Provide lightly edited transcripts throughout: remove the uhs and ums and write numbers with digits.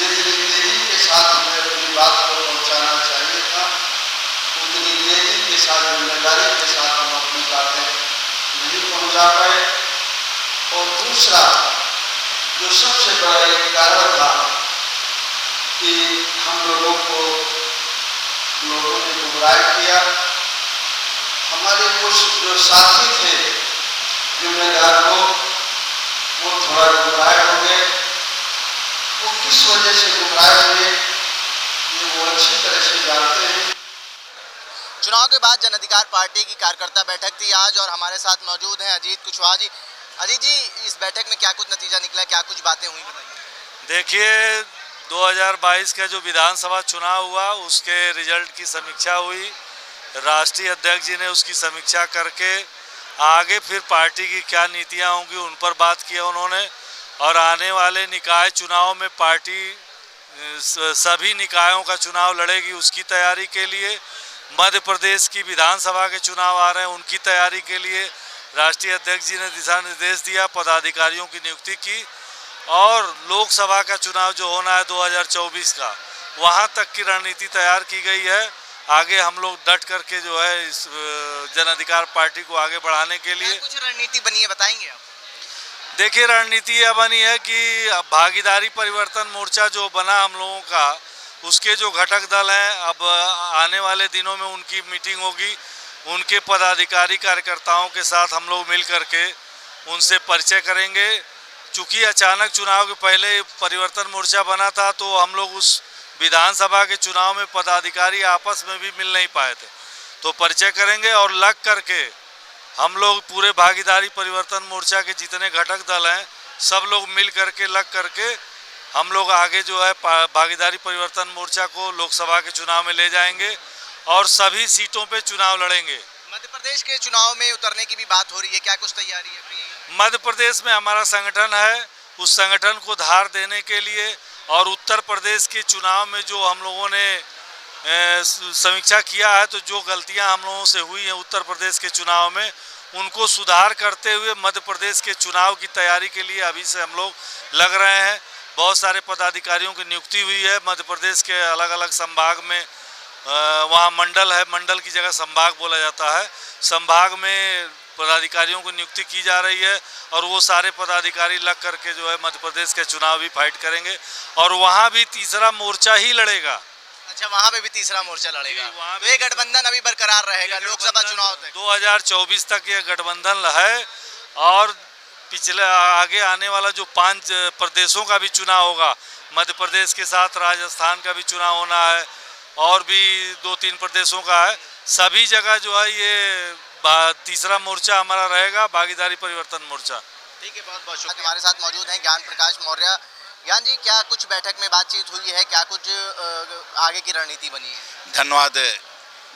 जितनी तेजी के साथ हमें अपनी बात को पहुंचाना चाहिए था, उतनी तेजी के साथ, जिम्मेदारी के साथ हम अपनी बातें नहीं पहुंचा पाए। और दूसरा जो सबसे बड़ा एक कारण था कि हम लोगों ने गुमराह किया। हमारे कुछ जो साथी थे जिम्मेदार लोग, वो थोड़ा गुमराह हो गए। वो किस वजह से गुमराह हुए ये वो अच्छी तरह से जानते हैं। चुनाव के बाद जन अधिकार पार्टी की कार्यकर्ता बैठक थी आज, और हमारे साथ मौजूद हैं अजीत कुशवाहा जी। अजीत जी, इस बैठक में क्या कुछ नतीजा निकला, क्या कुछ बातें हुई, बताइए। देखिए, 2022 का जो विधानसभा चुनाव हुआ उसके रिजल्ट की समीक्षा हुई। राष्ट्रीय अध्यक्ष जी ने उसकी समीक्षा करके आगे फिर पार्टी की क्या नीतियां होंगी उन पर बात किया उन्होंने। और आने वाले निकाय चुनाव में पार्टी सभी निकायों का चुनाव लड़ेगी, उसकी तैयारी के लिए। मध्य प्रदेश की विधानसभा के चुनाव आ रहे हैं, उनकी तैयारी के लिए राष्ट्रीय अध्यक्ष जी ने दिशा निर्देश दिया, पदाधिकारियों की नियुक्ति की। और लोकसभा का चुनाव जो होना है 2024 का, वहां तक की रणनीति तैयार की गई है। आगे हम लोग डट करके जो है इस जन अधिकार पार्टी को आगे बढ़ाने के लिए। कुछ रणनीति बनी है, बताएंगे आप? देखिए, रणनीति यह बनी है कि भागीदारी परिवर्तन मोर्चा जो बना हम लोगों का, उसके जो घटक दल हैं, अब आने वाले दिनों में उनकी मीटिंग होगी। उनके पदाधिकारी कार्यकर्ताओं के साथ हम लोग मिल करके उनसे परिचय करेंगे। चूँकि अचानक चुनाव के पहले परिवर्तन मोर्चा बना था, तो हम लोग उस विधानसभा के चुनाव में पदाधिकारी आपस में भी मिल नहीं पाए थे, तो परिचय करेंगे। और लग करके हम लोग पूरे भागीदारी परिवर्तन मोर्चा के जितने घटक दल हैं, सब लोग मिल करके लग करके हम लोग आगे जो है भागीदारी परिवर्तन मोर्चा को लोकसभा के चुनाव में ले जाएंगे और सभी सीटों पे चुनाव लड़ेंगे। मध्य प्रदेश के चुनाव में उतरने की भी बात हो रही है, क्या कुछ तैयारी है अभी? मध्य प्रदेश में हमारा संगठन है, उस संगठन को धार देने के लिए, और उत्तर प्रदेश के चुनाव में जो हम लोगों ने समीक्षा किया है, तो जो गलतियां हम लोगों से हुई हैं उत्तर प्रदेश के चुनाव में, उनको सुधार करते हुए मध्य प्रदेश के चुनाव की तैयारी के लिए अभी से हम लोग लग रहे हैं। बहुत सारे पदाधिकारियों की नियुक्ति हुई है मध्य प्रदेश के अलग अलग संभाग में। वहाँ मंडल है, मंडल की जगह संभाग बोला जाता है। संभाग में पदाधिकारियों की नियुक्ति की जा रही है, और वो सारे पदाधिकारी लग करके जो है मध्य प्रदेश के चुनाव भी फाइट करेंगे, और वहाँ भी तीसरा मोर्चा ही लड़ेगा। अच्छा, वहाँ पे भी तीसरा मोर्चा लड़ेगा। तो ये गठबंधन अभी बरकरार रहेगा लोकसभा चुनाव तक? 2024 तक ये गठबंधन है। और पिछले आगे आने वाला जो 5 प्रदेशों का भी चुनाव होगा, मध्य प्रदेश के साथ राजस्थान का भी चुनाव होना है, और भी 2-3 प्रदेशों का है। सभी जगह जो है ये तीसरा मोर्चा हमारा रहेगा, भागीदारी परिवर्तन मोर्चा। ठीक है, बहुत बहुत शुक्रिया। हमारे साथ मौजूद हैं ज्ञान प्रकाश मौर्य। ज्ञान जी, क्या कुछ बैठक में बातचीत हुई है, क्या कुछ आगे की रणनीति बनी है? धन्यवाद।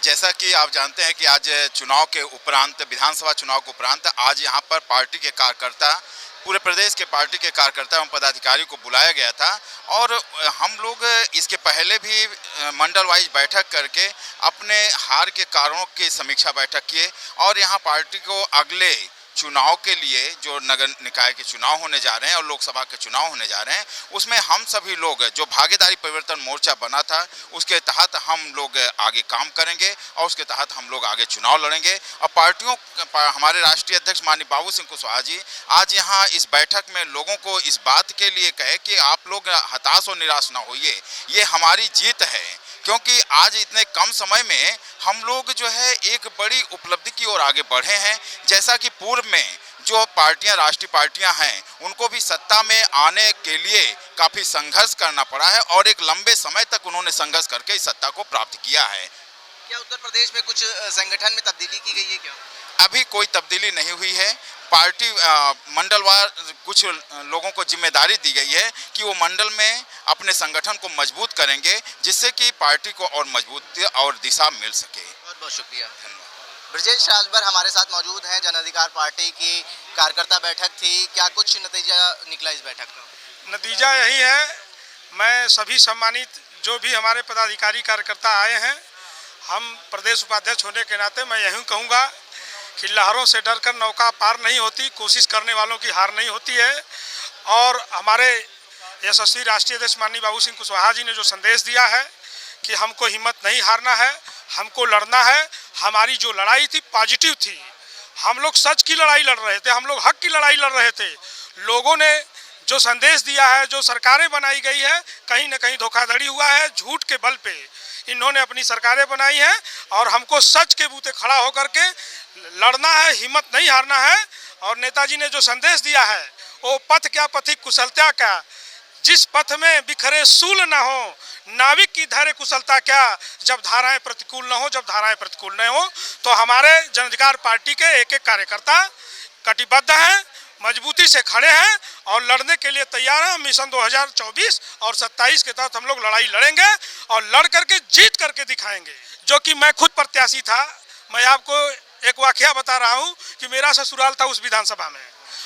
जैसा कि आप जानते हैं कि आज चुनाव के उपरांत, विधानसभा चुनाव के उपरांत, आज यहाँ पर पार्टी के कार्यकर्ता, पूरे प्रदेश के पार्टी के कार्यकर्ता एवं पदाधिकारी को बुलाया गया था। और हम लोग इसके पहले भी मंडल वाइज बैठक करके अपने हार के कारणों की समीक्षा बैठक किए। और यहाँ पार्टी को अगले चुनाव के लिए, जो नगर निकाय के चुनाव होने जा रहे हैं और लोकसभा के चुनाव होने जा रहे हैं, उसमें हम सभी लोग, जो भागीदारी परिवर्तन मोर्चा बना था, उसके तहत हम लोग आगे काम करेंगे और उसके तहत हम लोग आगे चुनाव लड़ेंगे। और पार्टियों, हमारे राष्ट्रीय अध्यक्ष माननीय बाबू सिंह कुशवाहा जी आज यहाँ इस बैठक में लोगों को इस बात के लिए कहे कि आप लोग हताश और निराश ना होइए, ये हमारी जीत है। क्योंकि आज इतने कम समय में हम लोग जो है एक बड़ी उपलब्धि की ओर आगे बढ़े हैं। जैसा कि पूर्व में जो पार्टियां, राष्ट्रीय पार्टियां हैं, उनको भी सत्ता में आने के लिए काफ़ी संघर्ष करना पड़ा है, और एक लंबे समय तक उन्होंने संघर्ष करके इस सत्ता को प्राप्त किया है। क्या उत्तर प्रदेश में कुछ संगठन में तब्दीली की गई है क्या? अभी कोई तब्दीली नहीं हुई है। पार्टी मंडलवार कुछ लोगों को जिम्मेदारी दी गई है कि वो मंडल में अपने संगठन को मजबूत करेंगे, जिससे कि पार्टी को और मजबूती और दिशा मिल सके। बहुत बहुत शुक्रिया, धन्यवाद। ब्रजेश राजभर हमारे साथ मौजूद हैं। जन अधिकार पार्टी की कार्यकर्ता बैठक थी, क्या कुछ नतीजा निकला इस बैठक का? नतीजा यही है, मैं सभी सम्मानित जो भी हमारे पदाधिकारी कार्यकर्ता आए हैं, हम प्रदेश उपाध्यक्ष होने के नाते मैं यही कहूँगा कि लहरों से डरकर नौका पार नहीं होती, कोशिश करने वालों की हार नहीं होती है। और हमारे यशस्वी राष्ट्रीय अध्यक्ष माननीय बाबू सिंह कुशवाहा जी ने जो संदेश दिया है कि हमको हिम्मत नहीं हारना है, हमको लड़ना है। हमारी जो लड़ाई थी पॉजिटिव थी, हम लोग सच की लड़ाई लड़ रहे थे, हम लोग हक की लड़ाई लड़ रहे थे। लोगों ने जो संदेश दिया है, जो सरकारें बनाई गई है, कहीं ना कहीं धोखाधड़ी हुआ है। झूठ के बल पे इन्होंने अपनी सरकारें बनाई हैं और हमको सच के बूते खड़ा होकर के लड़ना है, हिम्मत नहीं हारना है। और नेताजी ने जो संदेश दिया है वो पथ क्या पथिक कुशलता क्या, जिस पथ में बिखरे सूल न हो, नाविक की धैर्य कुशलता क्या, जब धाराएं प्रतिकूल न हो, जब धाराएं प्रतिकूल न हो। तो हमारे जन अधिकार पार्टी के एक एक कार्यकर्ता कटिबद्ध हैं, मजबूती से खड़े हैं और लड़ने के लिए तैयार हैं। मिशन 2024 और 27 के तहत हम लोग लड़ाई लड़ेंगे और लड़ करके जीत करके दिखाएंगे। जो कि मैं खुद प्रत्याशी था। मैं आपको एक वाकया बता रहा हूं कि मेरा ससुराल था उस विधानसभा में,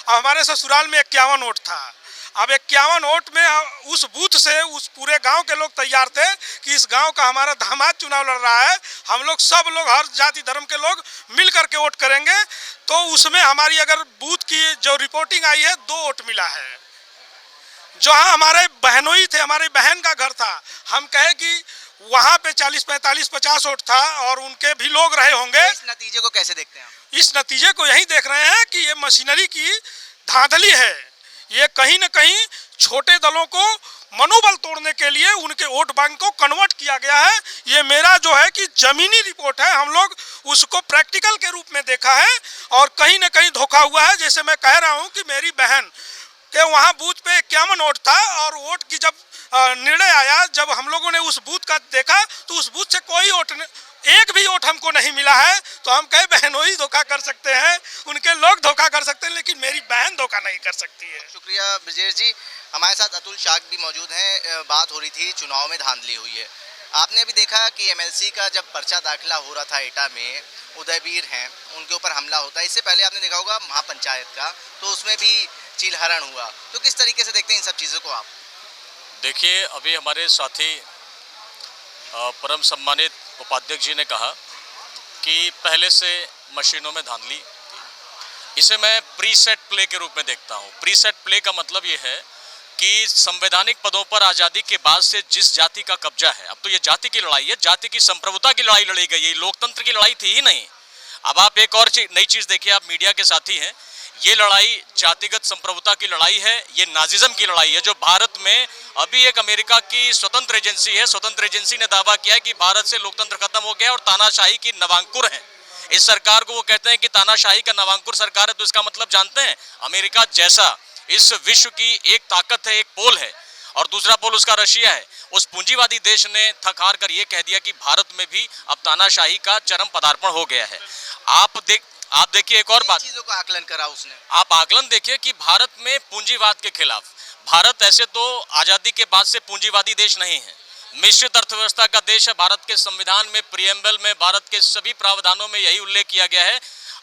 और हमारे ससुराल में 51 वोट था। अब 51 वोट में उस बूथ से उस पूरे गांव के लोग तैयार थे कि इस गांव का हमारा दामाद चुनाव लड़ रहा है, हम लोग सब लोग हर जाति धर्म के लोग मिल करके वोट करेंगे। तो उसमें हमारी अगर बूथ की जो रिपोर्टिंग आई है 2 वोट मिला है। जहाँ हमारे बहनोई थे, हमारी बहन का घर था, हम कहे कि वहाँ पे 40, 45, 50 वोट था और उनके भी लोग रहे होंगे। इस नतीजे को कैसे देखते हैं आप? इस नतीजे को यही देख रहे हैं कि ये मशीनरी की धांधली है। ये कहीं न कहीं छोटे दलों को मनोबल तोड़ने के लिए उनके वोट बैंक को कन्वर्ट किया गया है। ये मेरा जो है कि जमीनी रिपोर्ट है, हम लोग उसको प्रैक्टिकल के रूप में देखा है और कहीं न कहीं धोखा हुआ है। जैसे मैं कह रहा हूँ कि मेरी बहन के वहाँ बूथ पे 51 वोट था और वोट की जब निर्णय आया, जब हम लोगों ने उस बूथ का देखा तो उस बूथ से कोई वोट, एक भी वोट हमको नहीं मिला है। तो हम कहे बहनों धोखा कर सकते हैं, उनके लोग धोखा कर सकते हैं, लेकिन मेरी बहन धोखा नहीं कर सकती है। शुक्रिया ब्रजेश जी। हमारे साथ अतुल शाक भी मौजूद हैं। बात हो रही थी चुनाव में धांधली हुई है। आपने भी देखा कि एमएलसी का जब पर्चा दाखिला हो रहा था एटा में, उदयवीर हैं, उनके ऊपर हमला होता है। इससे पहले आपने देखा होगा महापंचायत का, तो उसमें भी चीलहरण हुआ। तो किस तरीके से देखते हैं इन सब चीज़ों को आप? देखिए, अभी हमारे साथी परम सम्मानित उपाध्यक्ष जी ने कहा कि पहले से मशीनों में धांधली थी। इसे मैं प्रीसेट प्ले के रूप में देखता हूँ। प्रीसेट प्ले का मतलब ये है कि संवैधानिक पदों पर आज़ादी के बाद से जिस जाति का कब्जा है, अब तो ये जाति की लड़ाई है, जाति की संप्रभुता की लड़ाई लड़ी गई है, लोकतंत्र की लड़ाई थी ही नहीं। अब आप एक और नई चीज़ देखिए, आप मीडिया के साथी हैं, ये लड़ाई जातिगत संप्रभुता की लड़ाई है, ये नाजिज्म की लड़ाई है। जो भारत में अभी एक अमेरिका की स्वतंत्र एजेंसी है, स्वतंत्र एजेंसी ने दावा किया है कि भारत से लोकतंत्र खत्म हो गया और तानाशाही की नवांकुर है। इस सरकार को वो कहते हैं कि तानाशाही का नवांकुर सरकार है। तो इसका मतलब जानते हैं, अमेरिका जैसा इस विश्व की एक ताकत है, एक पोल है, और दूसरा पोल उसका रशिया है। उस पूंजीवादी देश ने थक हार कर ये कह दिया कि भारत में भी अब तानाशाही का चरम पदार्पण हो गया है। आप देखिए एक और बात, चीजों का आकलन करा उसने। आप आकलन देखिए कि भारत में पूंजीवाद के खिलाफ, भारत ऐसे तो आजादी के बाद से पूंजीवादी देश नहीं है, मिश्रित अर्थव्यवस्था का देश है। भारत के संविधान में, प्रियम्बल में, भारत के सभी प्रावधानों में यही उल्लेख किया गया है।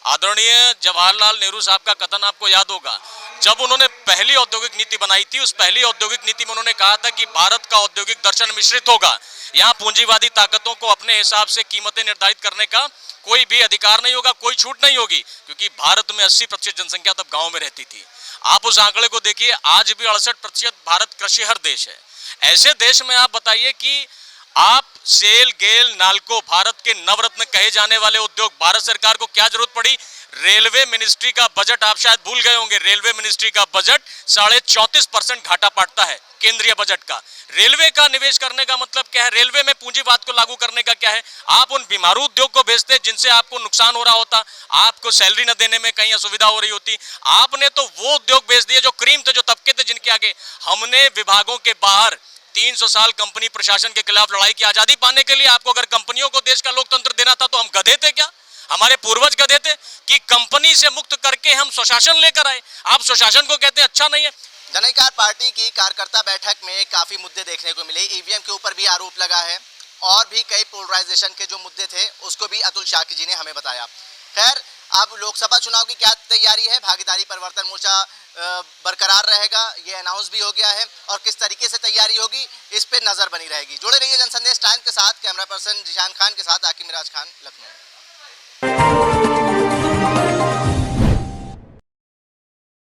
आदरणीय जवाहरलाल नेहरू साहब का कथन आपको याद होगा, जब उन्होंने पहली औद्योगिक नीति बनाई थी, उस पहली औद्योगिक नीति में उन्होंने कहा था कि भारत का औद्योगिक दर्शन मिश्रित होगा। यहाँ पूंजीवादी ताकतों को अपने हिसाब से कीमतें निर्धारित करने का कोई भी अधिकार नहीं होगा, कोई छूट नहीं होगी, क्योंकि भारत में 80% जनसंख्या तब गाँव में रहती थी। आप उस आंकड़े को देखिए, आज भी 68% भारत कृषि हर देश है। ऐसे देश में आप बताइए कि आप सेल, गेल, नालको, भारत के नवरत्न कहे जाने वाले उद्योग, भारत सरकार को क्या जरूरत पड़ी? रेलवे मिनिस्ट्री का बजट आप शायद भूल गए होंगे, रेलवे मिनिस्ट्री का बजट 34.5% घाटा पाटता है केंद्रीय बजट का। रेलवे का निवेश करने का मतलब क्या है? रेलवे में पूंजीवाद को लागू करने का क्या है? आप उन बीमारू उद्योग को भेजते जिनसे आपको नुकसान हो रहा होता, आपको सैलरी न देने में कहीं असुविधा हो रही होती। आपने तो वो उद्योग भेज दिए जो क्रीम थे, जो तबके थे, जिनके आगे हमने विभागों के बाहर 300 साल कंपनी प्रशासन के खिलाफ लड़ाई की। आजादी पाने के लिए आपको अगर कंपनियों को देश का लोकतंत्र देना था तो हम गधे थे क्या? हमारे पूर्वज गधे थे कि कंपनी से मुक्त करके हम स्वशासन लेकर आए? आप स्वशासन को कहते हैं अच्छा नहीं है। जन अधिकार पार्टी की कार्यकर्ता बैठक में काफी मुद्दे देखने को मिले। ईवीएम के ऊपर भी आरोप लगा है और भी कई पोलराइजेशन के जो मुद्दे थे उसको भी अतुल शाकी जी ने हमें बताया। खैर, अब लोकसभा चुनाव की क्या तैयारी है? भागीदारी परिवर्तन मोर्चा बरकरार रहेगा, ये अनाउंस भी हो गया है, और किस तरीके से तैयारी होगी इस पे नजर बनी रहेगी। जुड़े रहिए जनसंदेश टाइम के साथ। कैमरा पर्सन जिशान खान के साथ आकिब मिराज खान, लखनऊ।